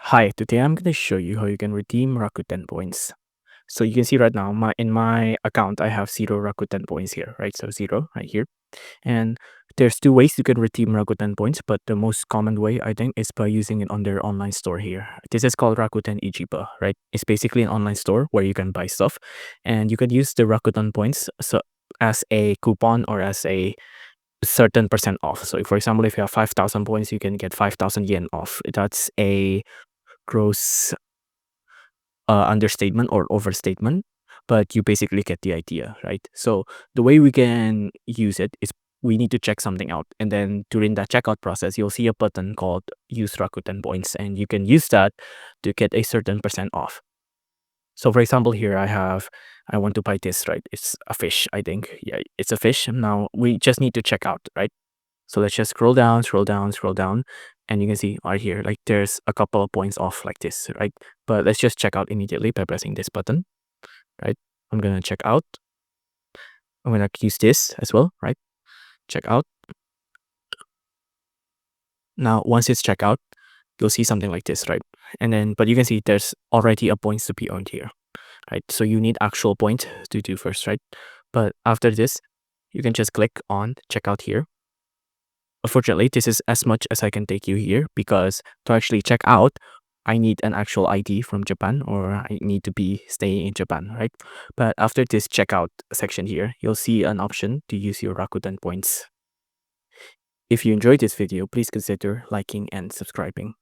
Hi, today I'm going to show you how you can redeem Rakuten points. So you can see right now in my account I have 0 Rakuten points here, right? So 0 right here. And there's two ways you can redeem Rakuten points, but the most common way I think is by using it on their online store here. This is called Rakuten Ichiba, right? It's basically an online store where you can buy stuff and you can use the Rakuten points as a coupon or as a certain percent off. So for example, if you have 5,000 points, you can get 5,000 yen off. That's a gross understatement or overstatement, but you basically get the idea, right? So the way we can use it is we need to check something out. And then during that checkout process, you'll see a button called Use Rakuten Points, and you can use that to get a certain percent off. So for example, here I want to buy this, right? It's a fish, I think. Yeah, it's a fish. Now we just need to check out, right? So let's just scroll down, scroll down, scroll down. And you can see right here, like there's a couple of points off like this, right? But let's just check out immediately by pressing this button, right? I'm going to check out. I'm going to use this as well, right? Check out. Now, once it's checked out, you'll see something like this, right? And then, but you can see there's already a points to be earned here, right? So you need actual point to do first, right? But after this, you can just click on checkout here. Unfortunately, this is as much as I can take you here because to actually check out, I need an actual ID from Japan or I need to be staying in Japan, right? But after this checkout section here, you'll see an option to use your Rakuten points. If you enjoyed this video, please consider liking and subscribing.